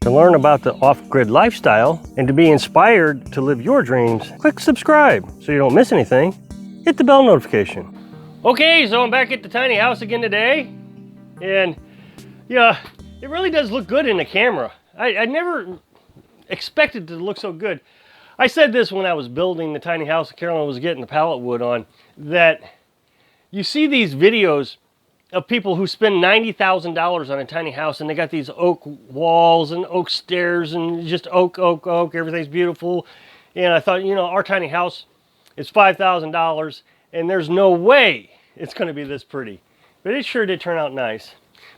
To learn about the off-grid lifestyle and to be inspired to live your dreams, click subscribe so you don't miss anything. Hit the bell notification. Okay, so I'm back at the tiny house again today. And yeah, it really does look good in the camera. I never expected it to look so good. I said this when I was building the tiny house that Carolyn was getting the pallet wood on, that you see these videos of people who spend $90,000 on a tiny house and they got these oak walls and oak stairs and just oak, everything's beautiful. And I thought, you know, our tiny house is $5,000 and there's no way it's going to be this pretty. But it sure did turn out nice.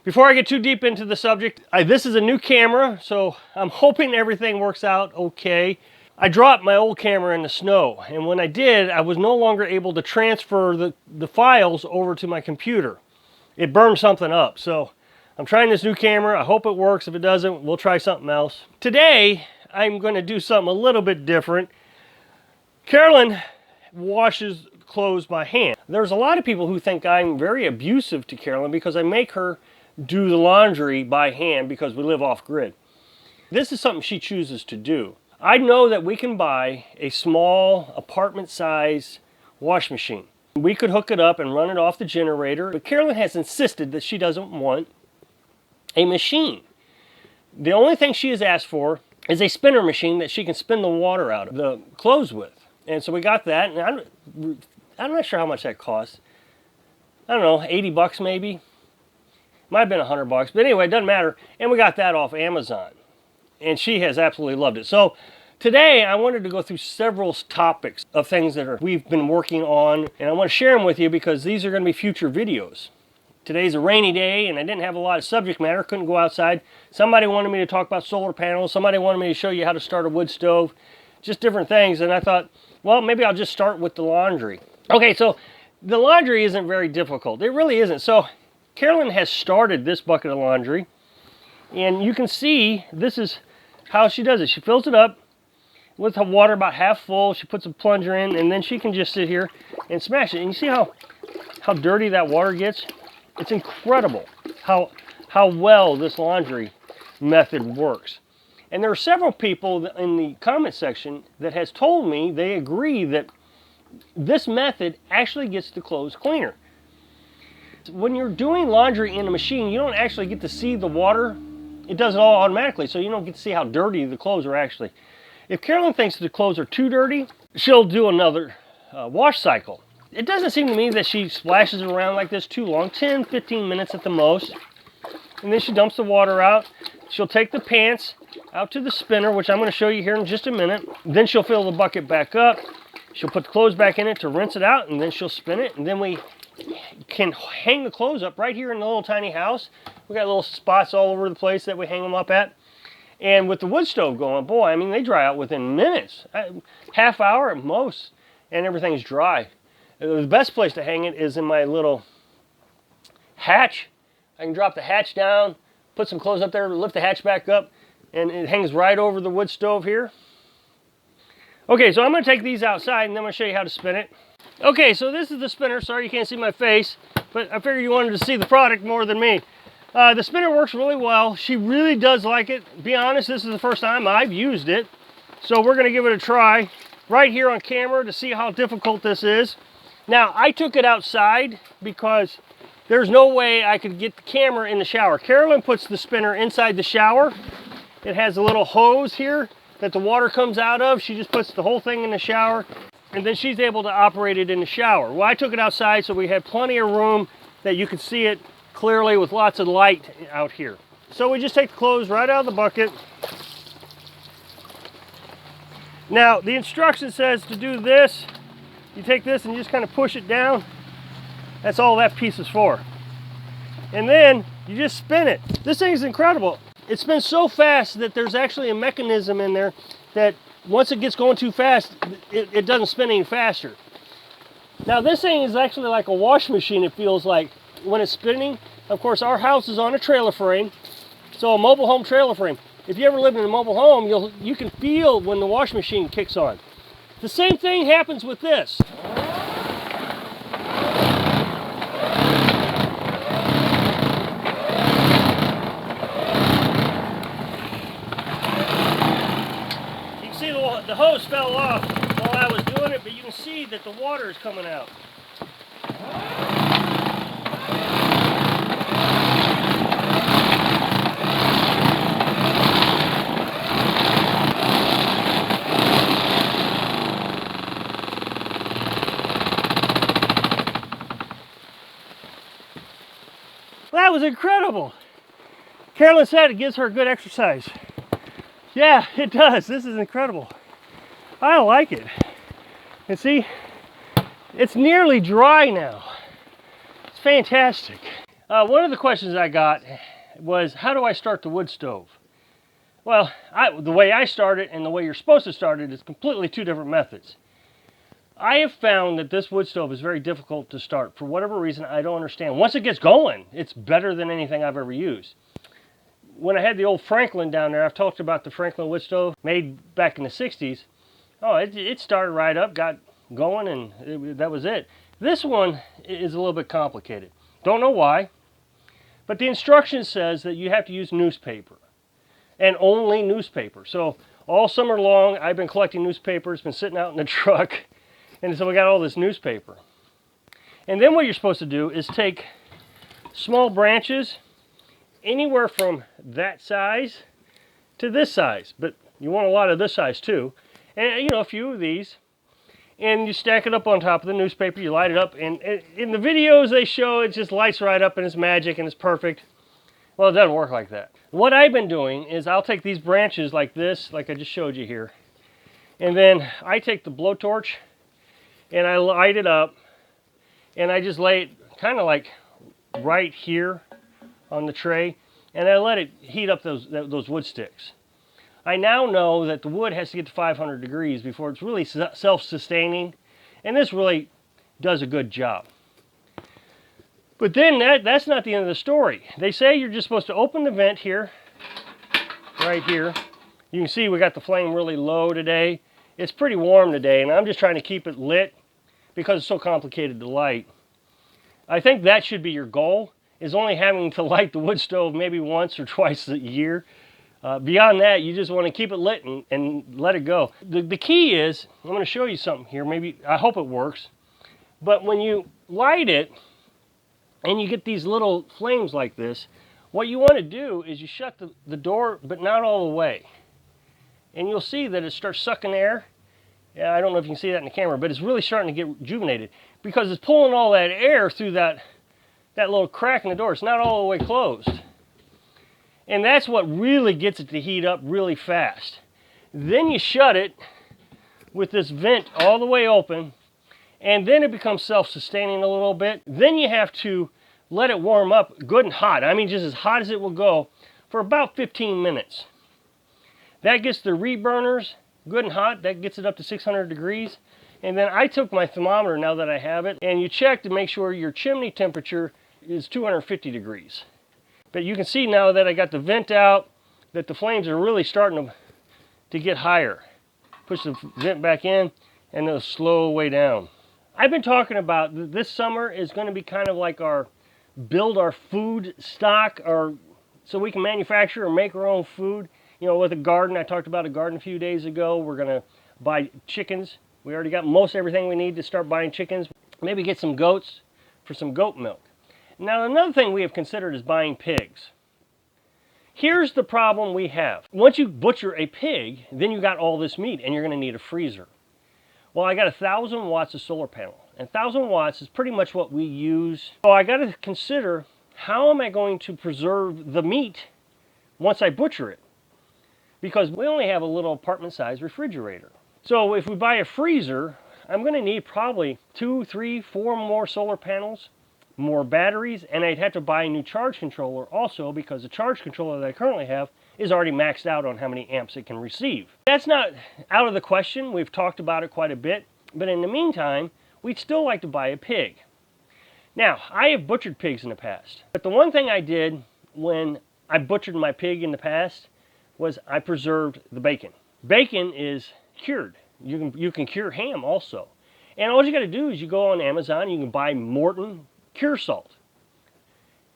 Before I get too deep into the subject, this is a new camera, so I'm hoping everything works out okay. I dropped my old camera in the snow, and when I did, I was no longer able to transfer the files over to my computer. It burned something up, so I'm trying this new camera. I hope it works. If it doesn't, we'll try something else. Today, I'm going to do something a little bit different. Carolyn washes clothes by hand. There's a lot of people who think I'm very abusive to Carolyn because I make her do the laundry by hand because we live off-grid. This is something she chooses to do. I know that we can buy a small apartment-size wash machine. We could hook it up and run it off the generator, but Carolyn has insisted that she doesn't want a machine. The only thing she has asked for is a spinner machine that she can spin the water out of the clothes with. And so we got that, and I'm not sure how much that costs. I don't know, 80 bucks maybe? Might have been 100 bucks, but anyway, it doesn't matter. And we got that off Amazon. And she has absolutely loved it. So today I wanted to go through several topics of things that we've been working on, and I want to share them with you because these are going to be future videos. Today's a rainy day and I didn't have a lot of subject matter, couldn't go outside. Somebody wanted me to talk about solar panels, somebody wanted me to show you how to start a wood stove, just different things, and I thought, well, maybe I'll just start with the laundry. Okay, so the laundry isn't very difficult. It really isn't. So Carolyn has started this bucket of laundry, and you can see this is how she does it. She fills it up with the water about half full. She puts a plunger in, and then she can just sit here and smash it. And you see how dirty that water gets? It's incredible how well this laundry method works. And there are several people in the comment section that has told me they agree that this method actually gets the clothes cleaner. When you're doing laundry in a machine, you don't actually get to see the water. It does it all automatically, so you don't get to see how dirty the clothes are actually. If Carolyn thinks the clothes are too dirty, she'll do another wash cycle. It doesn't seem to me that she splashes it around like this too long, 10, 15 minutes at the most. And then she dumps the water out. She'll take the pants out to the spinner, which I'm going to show you here in just a minute. Then she'll fill the bucket back up. She'll put the clothes back in it to rinse it out, and then she'll spin it. And then we can hang the clothes up right here in the little tiny house. We got little spots all over the place that we hang them up at. And with the wood stove going, boy, I mean, they dry out within minutes, half hour at most, and everything's dry. The best place to hang it is in my little hatch. I can drop the hatch down, put some clothes up there, lift the hatch back up, and it hangs right over the wood stove here. Okay, so I'm going to take these outside, and then I'm going to show you how to spin it. Okay, so this is the spinner. Sorry you can't see my face, but I figured you wanted to see the product more than me. The spinner works really well. She really does like it. Be honest, this is the first time I've used it. So we're going to give it a try right here on camera to see how difficult this is. Now, I took it outside because there's no way I could get the camera in the shower. Carolyn puts the spinner inside the shower. It has a little hose here that the water comes out of. She just puts the whole thing in the shower, and then she's able to operate it in the shower. Well, I took it outside so we had plenty of room that you could see it clearly with lots of light out here. So we just take the clothes right out of the bucket. Now, the instruction says to do this. You take this and you just kind of push it down. That's all that piece is for. And then you just spin it. This thing is incredible. It spins so fast that there's actually a mechanism in there that once it gets going too fast, it doesn't spin any faster. Now this thing is actually like a wash machine, it feels like, when it's spinning. Of course, our house is on a trailer frame, so a mobile home trailer frame. If you ever lived in a mobile home, you can feel when the wash machine kicks on. The same thing happens with this. So the hose fell off while I was doing it, but you can see that the water is coming out. That was incredible. Carolyn said it gives her good exercise. Yeah, it does. This is incredible. I like it. And see, it's nearly dry now. It's fantastic. One of the questions I got was, how do I start the wood stove? Well, the way I start it and the way you're supposed to start it is completely two different methods. I have found that this wood stove is very difficult to start. For whatever reason, I don't understand. Once it gets going, it's better than anything I've ever used. When I had the old Franklin down there, I've talked about the Franklin wood stove made back in the 60s. Oh, it started right up, got going, and that was it. This one is a little bit complicated. Don't know why, but the instruction says that you have to use newspaper, and only newspaper. So all summer long, I've been collecting newspaper. It's been sitting out in the truck. And so we got all this newspaper. And then what you're supposed to do is take small branches, anywhere from that size to this size. But you want a lot of this size too. And you know, a few of these. And you stack it up on top of the newspaper, you light it up. And in the videos they show, it just lights right up and it's magic and it's perfect. Well, it doesn't work like that. What I've been doing is I'll take these branches like this, like I just showed you here. And then I take the blowtorch and I light it up, and I just lay it kind of like right here on the tray, and I let it heat up those wood sticks. I now know that the wood has to get to 500 degrees before it's really self-sustaining, and this really does a good job. But then that's not the end of the story. They say you're just supposed to open the vent here, right here. You can see we got the flame really low today. It's pretty warm today, and I'm just trying to keep it lit because it's so complicated to light. I think that should be your goal, is only having to light the wood stove maybe once or twice a year. Beyond that, you just want to keep it lit and let it go. The key is, I'm going to show you something here. Maybe, I hope it works. But when you light it and you get these little flames like this, what you want to do is you shut the door, but not all the way. And you'll see that it starts sucking air. Yeah, I don't know if you can see that in the camera, but it's really starting to get rejuvenated because it's pulling all that air through that little crack in the door. It's not all the way closed. And that's what really gets it to heat up really fast. Then you shut it with this vent all the way open, and then it becomes self-sustaining a little bit. Then you have to let it warm up good and hot. I mean, just as hot as it will go for about 15 minutes. That gets the reburners good and hot. That gets it up to 600 degrees. And then I took my thermometer now that I have it, and you check to make sure your chimney temperature is 250 degrees. But you can see now that I got the vent out that the flames are really starting to get higher. Push the vent back in and it'll slow way down. I've been talking about this summer is going to be kind of like build our food stock, or so we can manufacture or make our own food. You know, with a garden, I talked about a garden a few days ago. We're going to buy chickens. We already got most everything we need to start buying chickens. Maybe get some goats for some goat milk. Now, another thing we have considered is buying pigs. Here's the problem we have. Once you butcher a pig, then you got all this meat, and you're going to need a freezer. Well, I got 1,000 watts of solar panel, and 1,000 watts is pretty much what we use. So I got to consider, how am I going to preserve the meat once I butcher it? Because we only have a little apartment-sized refrigerator. So if we buy a freezer, I'm going to need probably 2, 3, 4 more solar panels, more batteries, and I'd have to buy a new charge controller also, because the charge controller that I currently have is already maxed out on how many amps it can receive. That's not out of the question. We've talked about it quite a bit, but in the meantime, we'd still like to buy a pig. Now, I have butchered pigs in the past, but the one thing I did when I butchered my pig in the past was I preserved the bacon. Bacon is cured. You can cure ham also. And all you got to do is you go on Amazon, you can buy Morton cure salt.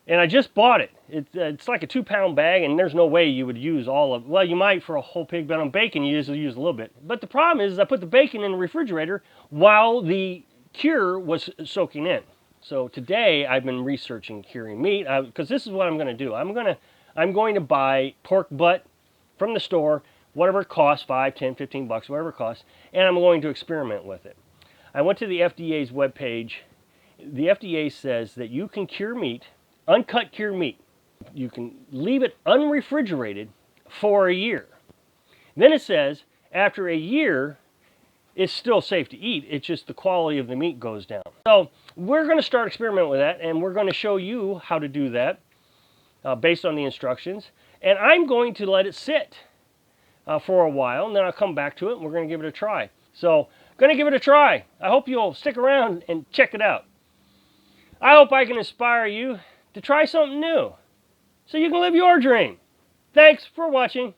And I just bought it. It's like a 2-pound bag, and there's no way you would use all of, well, you might for a whole pig, but on bacon you usually use a little bit. But the problem is I put the bacon in the refrigerator while the cure was soaking in. So today I've been researching curing meat, because this is what I'm going to do. I'm going to buy pork butt from the store, whatever it costs, 5, 10, 15 bucks, whatever it costs, and I'm going to experiment with it. I went to the FDA's webpage. The FDA says that you can cure meat, uncut cure meat. You can leave it unrefrigerated for a year. Then it says after a year, it's still safe to eat. It's just the quality of the meat goes down. So we're going to start experimenting with that, and we're going to show you how to do that based on the instructions. And I'm going to let it sit for a while, and then I'll come back to it, and we're going to give it a try. So going to give it a try. I hope you'll stick around and check it out. I hope I can inspire you to try something new so you can live your dream. Thanks for watching.